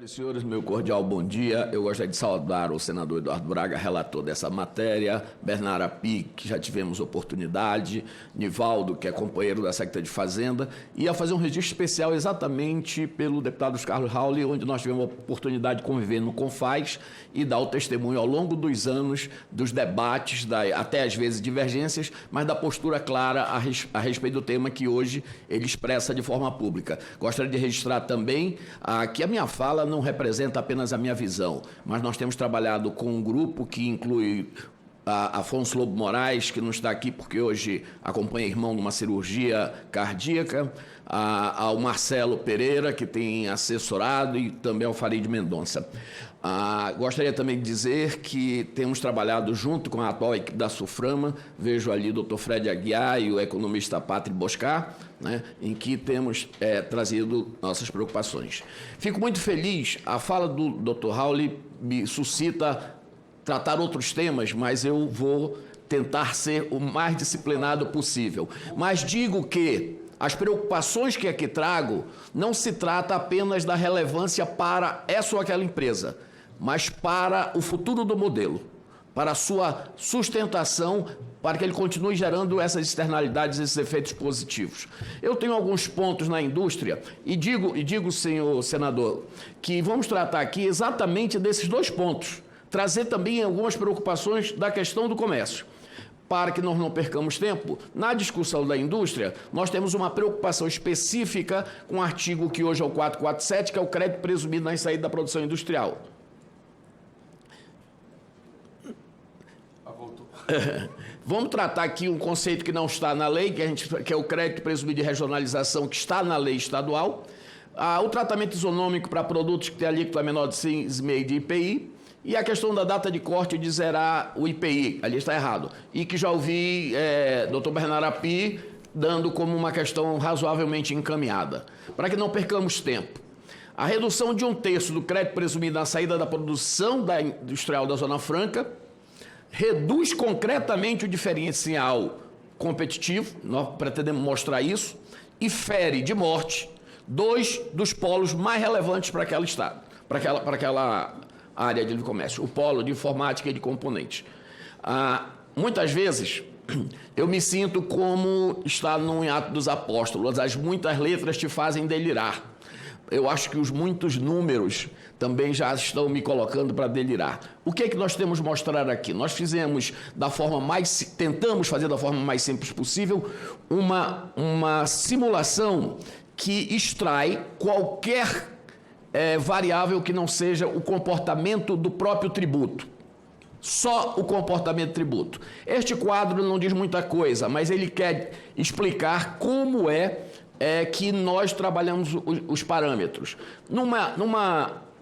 Senhoras e senhores, meu cordial bom dia. Eu gostaria de saudar o senador Eduardo Braga, relator dessa matéria, Bernardo Api, que já tivemos oportunidade, Nivaldo, que é companheiro da Secretaria de Fazenda, e a fazer um registro especial exatamente pelo deputado Carlos Rauli, onde nós tivemos a oportunidade de conviver no CONFAZ e dar o testemunho ao longo dos anos dos debates, até às vezes divergências, mas da postura clara a respeito do tema que hoje ele expressa de forma pública. Gostaria de registrar também que a minha fala não representa apenas a minha visão, mas nós temos trabalhado com um grupo que inclui Afonso Lobo Moraes, que não está aqui porque hoje acompanha irmão numa cirurgia cardíaca, ao Marcelo Pereira, que tem assessorado, e também ao Farid Mendonça. Gostaria também de dizer que temos trabalhado junto com a atual equipe da SUFRAMA, vejo ali o Dr. Fred Aguiar e o economista Pátrio Boscar, né, em que temos trazido nossas preocupações. Fico muito feliz, a fala do Dr. Rauli me suscita tratar outros temas, mas eu vou tentar ser o mais disciplinado possível. Mas digo que as preocupações que aqui trago não se trata apenas da relevância para essa ou aquela empresa, mas para o futuro do modelo, para a sua sustentação, para que ele continue gerando essas externalidades, esses efeitos positivos. Eu tenho alguns pontos na indústria e digo, senhor senador, que vamos tratar aqui exatamente desses dois pontos, trazer também algumas preocupações da questão do comércio. Para que nós não percamos tempo, na discussão da indústria, nós temos uma preocupação específica com o artigo que hoje é o 447, que é o crédito presumido na saída da produção industrial. Vamos tratar aqui um conceito que não está na lei, que é o crédito presumido de regionalização, que está na lei estadual. O tratamento isonômico para produtos que têm alíquota menor de 6,5% de IPI. E a questão da data de corte de zerar o IPI, ali está errado. E que já ouvi Dr. Bernardo Api dando como uma questão razoavelmente encaminhada. Para que não percamos tempo. A redução de 1/3 do crédito presumido na saída da produção industrial da Zona Franca reduz concretamente o diferencial competitivo, nós pretendemos mostrar isso, e fere de morte 2 dos polos mais relevantes para aquele estado, para aquela área de comércio, o polo de informática e de componentes. Muitas vezes, eu me sinto como estar num ato dos apóstolos, as muitas letras te fazem delirar. Eu acho que os muitos números também já estão me colocando para delirar. O que é que nós temos que mostrar aqui? Nós tentamos fazer da forma mais simples possível uma simulação que extrai qualquer variável que não seja o comportamento do próprio tributo. Só o comportamento do tributo. Este quadro não diz muita coisa, mas ele quer explicar como que nós trabalhamos os parâmetros.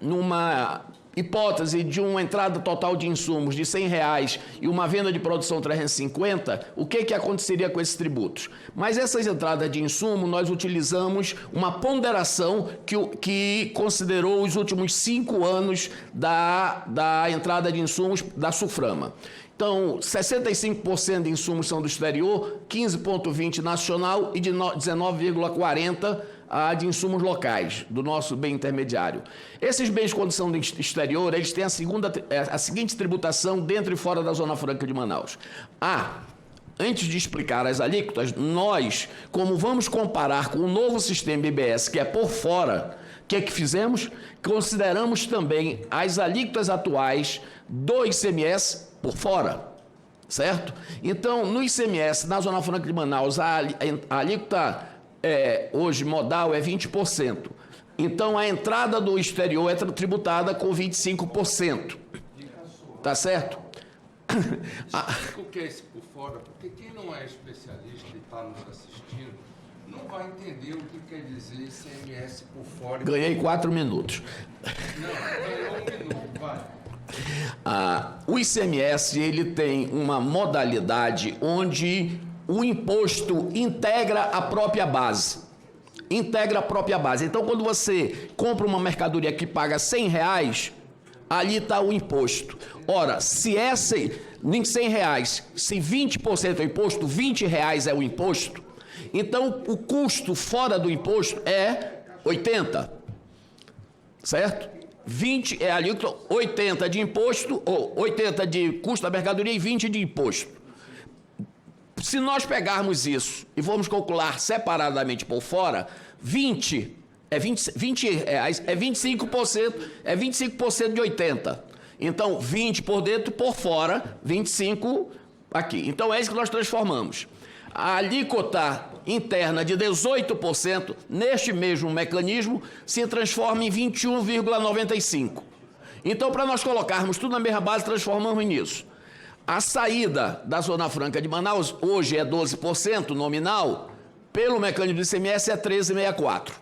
Numa hipótese de uma entrada total de insumos de R$100 e uma venda de produção 350, o que aconteceria com esses tributos? Mas essas entradas de insumo, nós utilizamos uma ponderação que considerou os últimos 5 anos da entrada de insumos da SUFRAMA. Então, 65% de insumos são do exterior, 15,20% nacional e de 19,40% de insumos locais, do nosso bem intermediário. Esses bens de condição de exterior, eles têm a seguinte tributação dentro e fora da Zona Franca de Manaus. Antes de explicar as alíquotas, nós, como vamos comparar com o novo sistema IBS, que é por fora, o que fizemos? Consideramos também as alíquotas atuais do ICMS por fora, certo? Então, no ICMS, na Zona Franca de Manaus, a alíquota hoje modal é 20%. Então, a entrada do exterior é tributada com 25%. Tá certo? O que é esse por fora? Porque quem não é especialista e está nos assistindo não vai entender o que quer dizer ICMS por fora. Ganhei 4 minutos. Não, ganhou 1 minuto, vai. O ICMS ele tem uma modalidade onde o imposto integra a própria base. Então, quando você compra uma mercadoria que paga R$100, ali está o imposto. Ora, se em R$100, se 20% é o imposto, R$20 é o imposto, então o custo fora do imposto é 80, certo? 20 é alíquota, 80 de imposto, ou 80 de custo da mercadoria e 20 de imposto. Se nós pegarmos isso e formos calcular separadamente por fora, 20 reais é 25% de 80. Então, 20 por dentro, por fora, 25 aqui. Então, é isso que nós transformamos. A alíquota interna de 18%, neste mesmo mecanismo, se transforma em 21,95%. Então, para nós colocarmos tudo na mesma base, transformamos nisso. A saída da Zona Franca de Manaus, hoje é 12% nominal, pelo mecanismo do ICMS é 13,64%.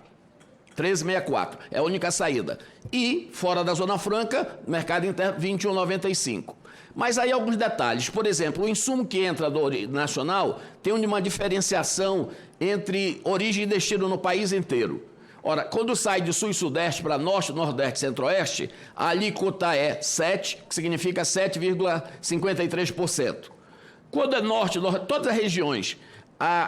13,64 é a única saída. E, fora da Zona Franca, mercado interno, 21,95. Mas aí alguns detalhes. Por exemplo, o insumo que entra do nacional tem uma diferenciação entre origem e destino no país inteiro. Ora, quando sai de sul e sudeste para norte, nordeste e centro-oeste, a alíquota é 7, que significa 7,53%. Quando é norte, todas as regiões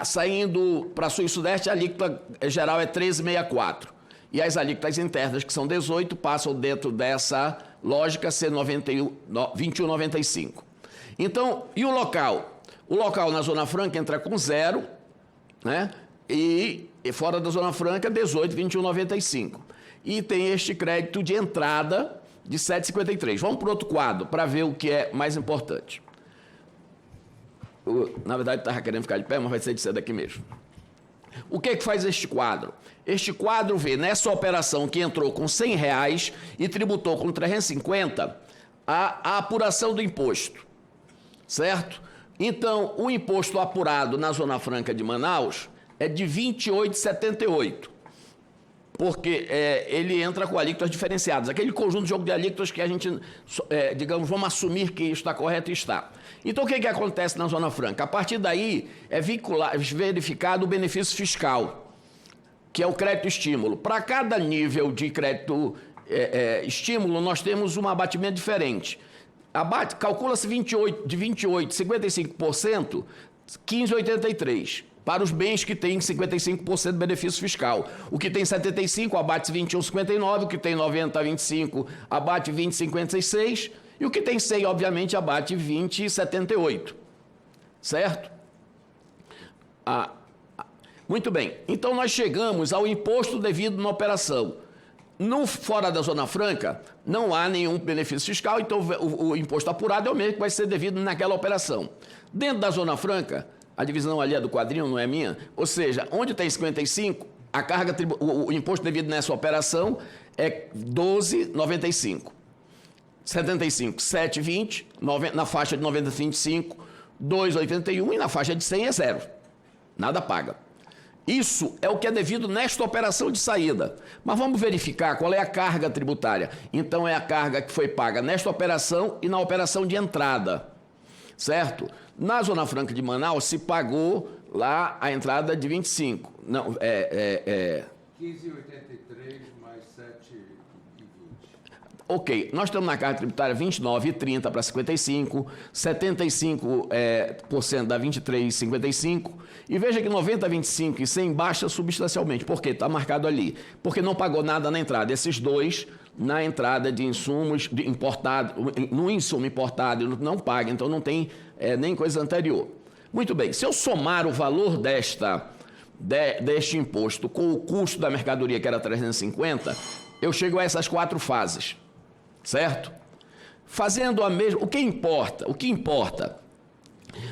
saindo para sul e sudeste, a alíquota geral é 13,64%. E as alíquotas internas, que são 18, passam dentro dessa lógica a ser 21,95. Então, e o local? O local na Zona Franca entra com 0, né? E fora da Zona Franca, 18, 21,95. E tem este crédito de entrada de 7,53. Vamos para outro quadro, para ver o que é mais importante. Na verdade, estava querendo ficar de pé, mas vai ser de ser daqui mesmo. O que faz este quadro? Este quadro vê nessa operação que entrou com R$100 e tributou com 350 a apuração do imposto, certo? Então, o imposto apurado na Zona Franca de Manaus é de 28,78, porque ele entra com alíquotas diferenciadas, aquele conjunto de jogo de alíquotas que a gente, digamos, vamos assumir que está correto e está. Então, o que acontece na Zona Franca? A partir daí, é verificado o benefício fiscal, que é o crédito estímulo. Para cada nível de crédito estímulo, nós temos um abatimento diferente. Calcula-se de 28, 55%, 15,83%. Para os bens que têm 55% de benefício fiscal. O que tem 75, abate 21,59, o que tem 90, 25, abate 20,56, e o que tem 100, obviamente, abate 20,78. Certo? Muito bem. Então, nós chegamos ao imposto devido na operação. Fora da Zona Franca, não há nenhum benefício fiscal, então o imposto apurado é o mesmo que vai ser devido naquela operação. Dentro da Zona Franca, a divisão ali é do quadrinho, não é minha, ou seja, onde tem 55, a carga, o imposto devido nessa operação é 12,95. 75, 7,20, na faixa de 90, 25, 2,81 e na faixa de 100 é 0. Nada paga. Isso é o que é devido nesta operação de saída. Mas vamos verificar qual é a carga tributária. Então, é a carga que foi paga nesta operação e na operação de entrada. Certo? Na Zona Franca de Manaus, se pagou lá a entrada de 25. Não, 15,83 mais 7,20. Ok, nós estamos na carga tributária 29,30 para 55, 75% dá 23,55, e veja que 90, 25 e 100 baixa substancialmente. Por quê? Está marcado ali. Porque não pagou nada na entrada. Esses dois, na entrada de insumos importados, no insumo importado, não paga, então não tem nem coisa anterior. Muito bem, se eu somar o valor deste imposto com o custo da mercadoria, que era 350, eu chego a essas 4 fases. Certo? Fazendo a mesma... O que importa?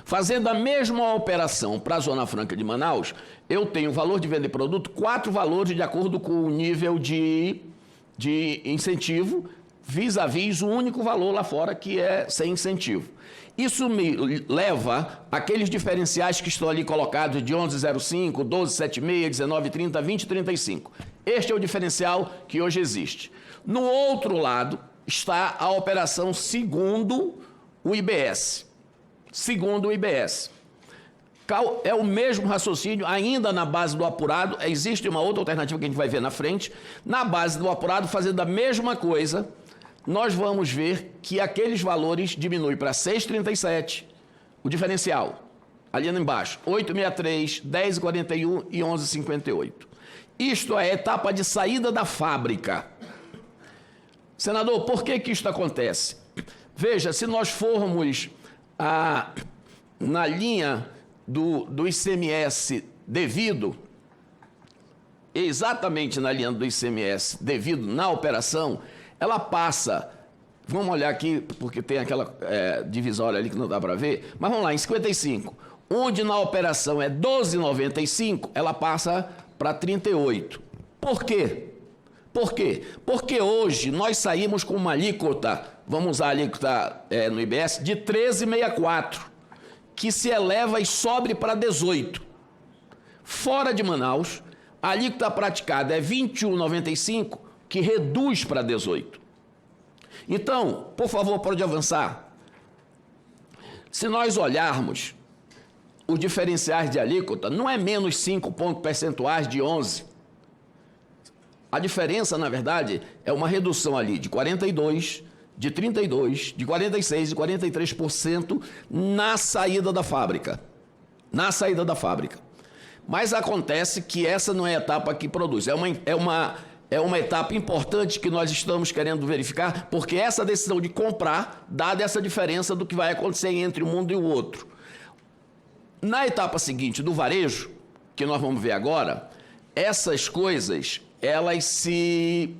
Fazendo a mesma operação para a Zona Franca de Manaus, eu tenho valor de venda de produto, 4 valores de acordo com o nível de incentivo, vis-a-vis o único valor lá fora que é sem incentivo. Isso me leva àqueles diferenciais que estão ali colocados de 11,05, 12,76, 19,30, 20,35. Este é o diferencial que hoje existe. No outro lado está a operação segundo o IBS. Segundo o IBS. É o mesmo raciocínio, ainda na base do apurado. Existe uma outra alternativa que a gente vai ver na frente. Na base do apurado, fazendo a mesma coisa, nós vamos ver que aqueles valores diminuem para 6,37, o diferencial. Ali embaixo, 8,63, 10,41 e 11,58. Isto é a etapa de saída da fábrica. Senador, por que isso acontece? Veja, se nós formos na linha do ICMS devido, exatamente na linha do ICMS devido na operação, ela passa, vamos olhar aqui, porque tem aquela divisória ali que não dá para ver, mas vamos lá, em 55, onde na operação é 12,95, ela passa para 38. Por quê? Por quê? Porque hoje nós saímos com uma alíquota, vamos usar a alíquota no IBS, de 13,64, que se eleva e sobe para 18. Fora de Manaus, a alíquota praticada é 21,95, que reduz para 18. Então, por favor, pode avançar. Se nós olharmos os diferenciais de alíquota, não é menos 5 pontos percentuais de 11. A diferença, na verdade, é uma redução ali de 42%, de 32%, de 46% e 43% na saída da fábrica. Na saída da fábrica. Mas acontece que essa não é a etapa que produz. É uma etapa importante que nós estamos querendo verificar, porque essa decisão de comprar dá dessa diferença do que vai acontecer entre um mundo e o outro. Na etapa seguinte do varejo, que nós vamos ver agora, essas coisas, elas se...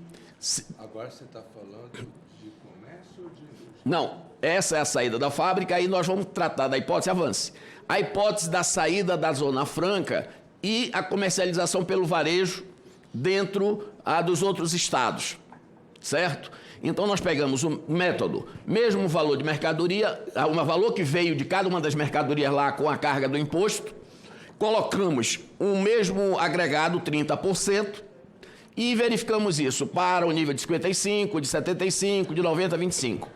Agora você está falando de comércio ou de indústria? Não, essa é a saída da fábrica, aí nós vamos tratar da hipótese, avance. A hipótese da saída da Zona Franca e a comercialização pelo varejo dentro dos outros estados, certo? Então nós pegamos o método, mesmo valor de mercadoria, o valor que veio de cada uma das mercadorias lá com a carga do imposto, colocamos o mesmo agregado, 30%, e verificamos isso para o nível de 55, de 75, de 90, 25.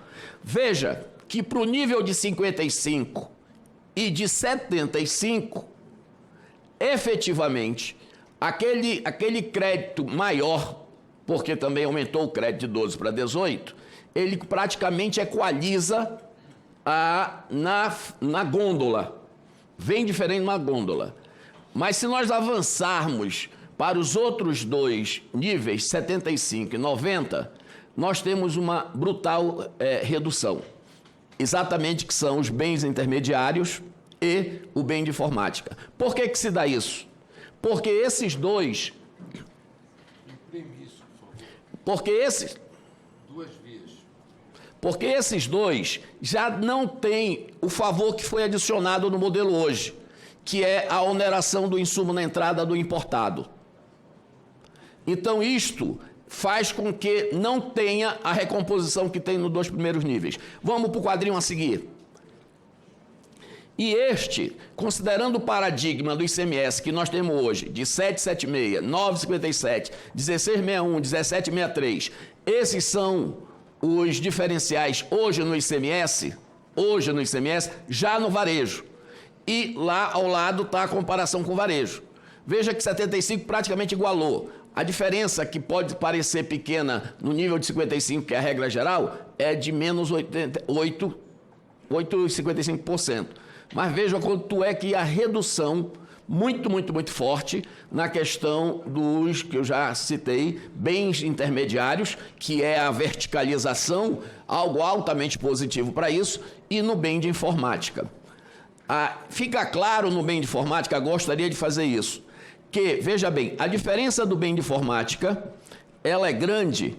Veja que para o nível de 55 e de 75, efetivamente, aquele crédito maior, porque também aumentou o crédito de 12 para 18, ele praticamente equaliza na gôndola. Vem diferente na gôndola. Mas se nós avançarmos para os outros dois níveis, 75 e 90, nós temos uma brutal redução. Exatamente que são os bens intermediários e o bem de informática. Por que se dá isso? Porque esses dois... Imprime isso, por favor. Porque esses... Duas vias. Porque esses dois já não têm o favor que foi adicionado no modelo hoje, que é a oneração do insumo na entrada do importado. Então, isto faz com que não tenha a recomposição que tem nos dois primeiros níveis. Vamos para o quadrinho a seguir. E este, considerando o paradigma do ICMS que nós temos hoje, de 776, 957, 1661, 1763, esses são os diferenciais hoje no ICMS, já no varejo. E lá ao lado está a comparação com o varejo. Veja que 75 praticamente igualou. A diferença, que pode parecer pequena no nível de 55, que é a regra geral, é de menos 8,55%. Mas veja quanto é que a redução, muito forte, na questão dos, que eu já citei, bens intermediários, que é a verticalização, algo altamente positivo para isso, e no bem de informática. Fica claro no bem de informática, gostaria de fazer isso, que, veja bem, a diferença do bem de informática, ela é grande,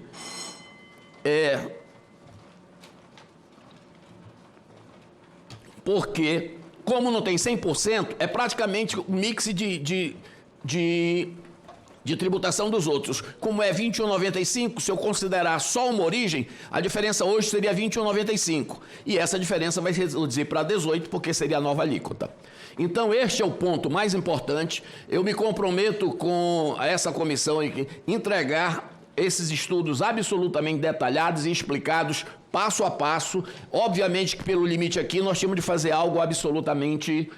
porque, como não tem 100%, é praticamente o mix de tributação dos outros. Como é 21,95, se eu considerar só uma origem, a diferença hoje seria 21,95. E essa diferença vai reduzir para 18, porque seria a nova alíquota. Então, este é o ponto mais importante. Eu me comprometo com essa comissão em entregar esses estudos absolutamente detalhados e explicados passo a passo. Obviamente que pelo limite aqui nós tínhamos de fazer algo absolutamente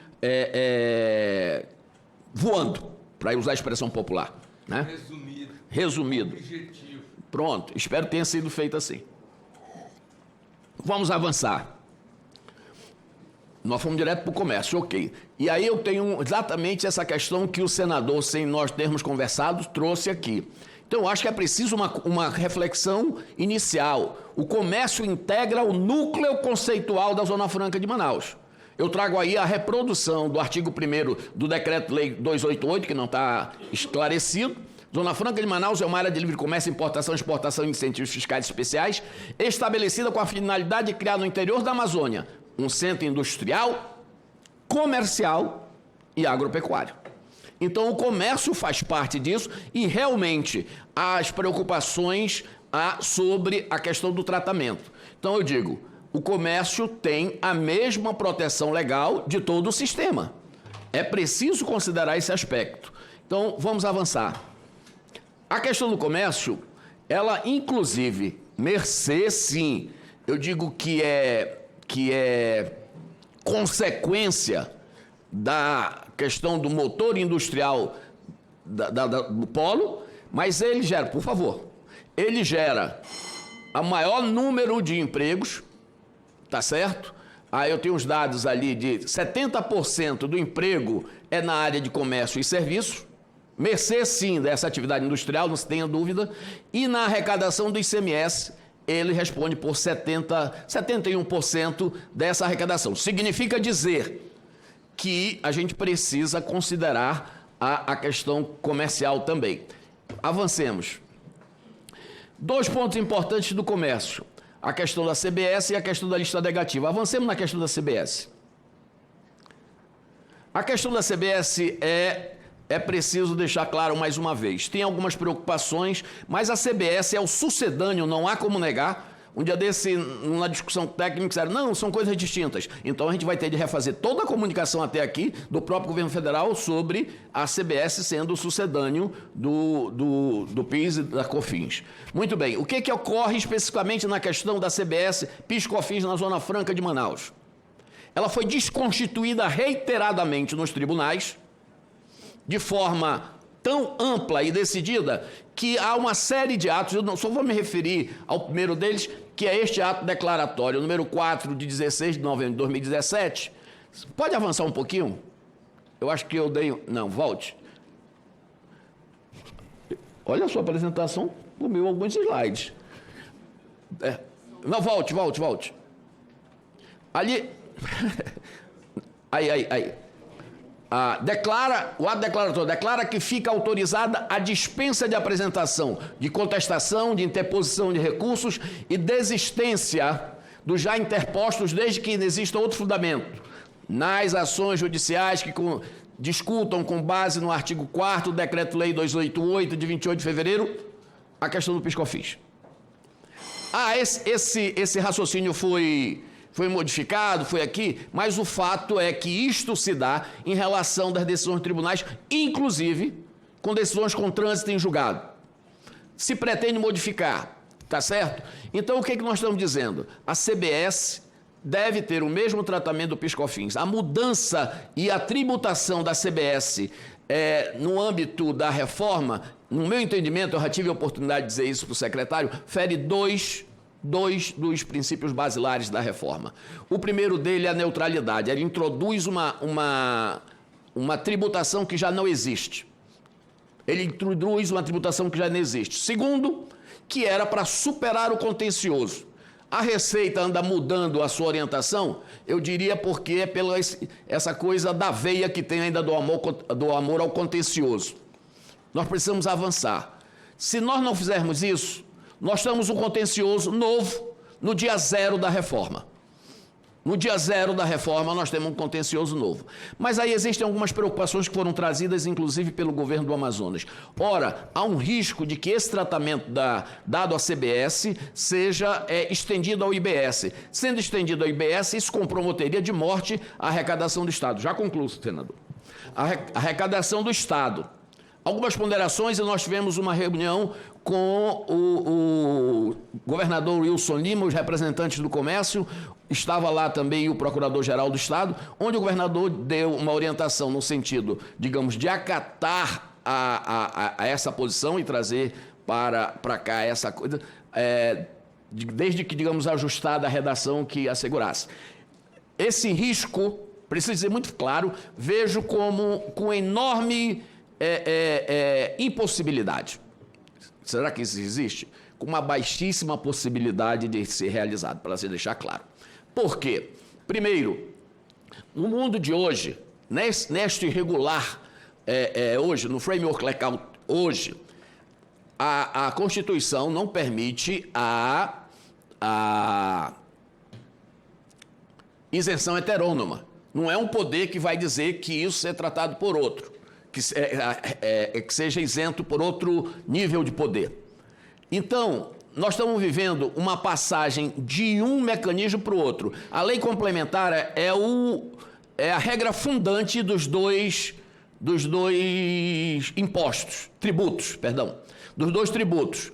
voando, para usar a expressão popular. Né? Resumido. Objetivo. Pronto, espero que tenha sido feito assim. Vamos avançar. Nós fomos direto para o comércio, ok. E aí eu tenho exatamente essa questão que o senador, sem nós termos conversado, trouxe aqui. Então, eu acho que é preciso uma reflexão inicial. O comércio integra o núcleo conceitual da Zona Franca de Manaus. Eu trago aí a reprodução do artigo 1º do Decreto-Lei 288, que não está esclarecido. Zona Franca de Manaus é uma área de livre comércio, importação, exportação e incentivos fiscais especiais, estabelecida com a finalidade de criar no interior da Amazônia um centro industrial, comercial e agropecuário. Então, o comércio faz parte disso e, realmente, as preocupações sobre a questão do tratamento. Então, eu digo, o comércio tem a mesma proteção legal de todo o sistema. É preciso considerar esse aspecto. Então, vamos avançar. A questão do comércio, ela, inclusive, mercê, sim, eu digo que é consequência da questão do motor industrial do polo, mas ele gera, por favor, ele gera o maior número de empregos, tá certo? Aí eu tenho os dados ali de 70% do emprego é na área de comércio e serviços, mercê sim dessa atividade industrial, não se tenha dúvida, e na arrecadação do ICMS, ele responde por 71% dessa arrecadação. Significa dizer que a gente precisa considerar a questão comercial também. Avancemos. 2 pontos importantes do comércio. A questão da CBS e a questão da lista negativa. Avancemos na questão da CBS. A questão da CBS é preciso deixar claro mais uma vez. Tem algumas preocupações, mas a CBS é o sucedâneo, não há como negar. Um dia desse, numa discussão técnica, disseram, não, são coisas distintas. Então, a gente vai ter de refazer toda a comunicação até aqui do próprio governo federal sobre a CBS sendo o sucedâneo do PIS e da COFINS. Muito bem. O que ocorre especificamente na questão da CBS, PIS e COFINS na Zona Franca de Manaus? Ela foi desconstituída reiteradamente nos tribunais, de forma tão ampla e decidida, que há uma série de atos, eu só vou me referir ao primeiro deles, que é este ato declaratório, número 4, de 16 de novembro de 2017. Pode avançar um pouquinho? Eu acho que eu dei... Não, volte. Olha a sua apresentação, comeu alguns slides. Não, volte. Ali... Aí. O ato declaratório declara que fica autorizada a dispensa de apresentação, de contestação, de interposição de recursos e desistência dos já interpostos desde que exista outro fundamento nas ações judiciais que discutam com base no artigo 4º do Decreto-Lei 288, de 28 de fevereiro, a questão do PIS/COFINS. Esse raciocínio foi modificado, foi aqui, mas o fato é que isto se dá em relação das decisões de tribunais, inclusive com decisões com trânsito em julgado. Se pretende modificar, tá certo? Então, o que nós estamos dizendo? A CBS deve ter o mesmo tratamento do PIS/COFINS. A mudança e a tributação da CBS no âmbito da reforma, no meu entendimento, eu já tive a oportunidade de dizer isso para o secretário, fere dois dos princípios basilares da reforma. O primeiro dele é a neutralidade. Ele introduz uma tributação que já não existe. Ele introduz uma tributação que já não existe. Segundo, que era para superar o contencioso. A Receita anda mudando a sua orientação, eu diria porque é pela essa coisa da veia que tem ainda do amor ao contencioso. Nós precisamos avançar. Se nós não fizermos isso, nós temos um contencioso novo no dia 0 da reforma. No dia 0 da reforma, nós temos um contencioso novo. Mas aí existem algumas preocupações que foram trazidas, inclusive, pelo governo do Amazonas. Ora, há um risco de que esse tratamento dado à CBS seja estendido ao IBS. Sendo estendido ao IBS, isso comprometeria de morte a arrecadação do Estado. Já concluo, senador. A arrecadação do Estado. Algumas ponderações, e nós tivemos uma reunião com o governador Wilson Lima, os representantes do comércio, estava lá também o procurador-geral do Estado, onde o governador deu uma orientação no sentido, digamos, de acatar a essa posição e trazer para cá essa coisa, desde que, digamos, ajustada a redação que assegurasse. Esse risco, preciso dizer muito claro, vejo como com enorme impossibilidade. Será que isso existe? Com uma baixíssima possibilidade de ser realizado, para se deixar claro. Por quê? Primeiro, no mundo de hoje, neste irregular, hoje, no framework legal hoje, a Constituição não permite a isenção heterônoma. Não é um poder que vai dizer que isso é tratado por outro, que seja isento por outro nível de poder. Então, nós estamos vivendo uma passagem de um mecanismo para o outro. A lei complementar é a regra fundante dos dois tributos.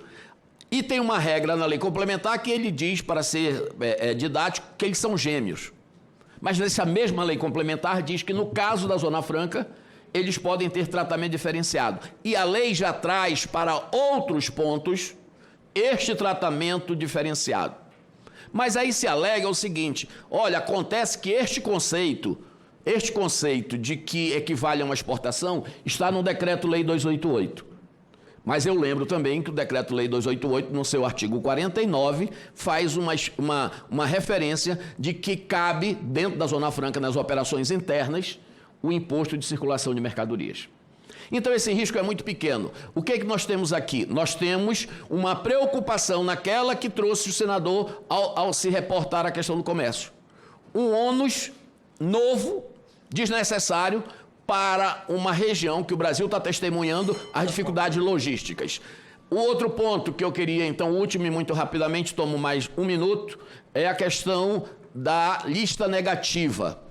E tem uma regra na lei complementar que ele diz, para ser didático, que eles são gêmeos. Mas nessa mesma lei complementar diz que no caso da Zona Franca, eles podem ter tratamento diferenciado. E a lei já traz para outros pontos este tratamento diferenciado. Mas aí se alega o seguinte: olha, acontece que este conceito de que equivale a uma exportação está no Decreto-Lei 288. Mas eu lembro também que o Decreto-Lei 288, no seu artigo 49, faz uma referência de que cabe, dentro da Zona Franca, nas operações internas, o imposto de circulação de mercadorias. Então, esse risco é muito pequeno. O que é que nós temos aqui? Nós temos uma preocupação naquela que trouxe o senador ao se reportar à questão do comércio. Um ônus novo, desnecessário, para uma região que o Brasil está testemunhando as dificuldades logísticas. O outro ponto que eu queria, então, o último e muito rapidamente, tomo mais um minuto, é a questão da lista negativa.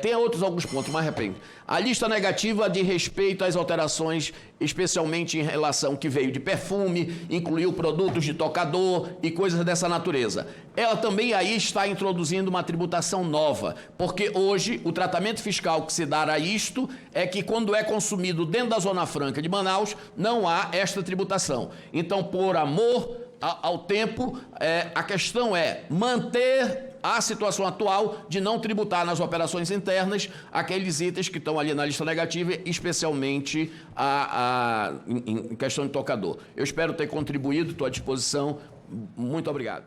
Tem alguns pontos, mas repente. A lista negativa de respeito às alterações, especialmente em relação que veio de perfume, incluiu produtos de tocador e coisas dessa natureza. Ela também aí está introduzindo uma tributação nova, porque hoje o tratamento fiscal que se dá a isto é que quando é consumido dentro da Zona Franca de Manaus, não há esta tributação. Então, por amor ao tempo, a questão é manter a situação atual de não tributar nas operações internas aqueles itens que estão ali na lista negativa, especialmente em questão de tocador. Eu espero ter contribuído, estou à disposição. Muito obrigado.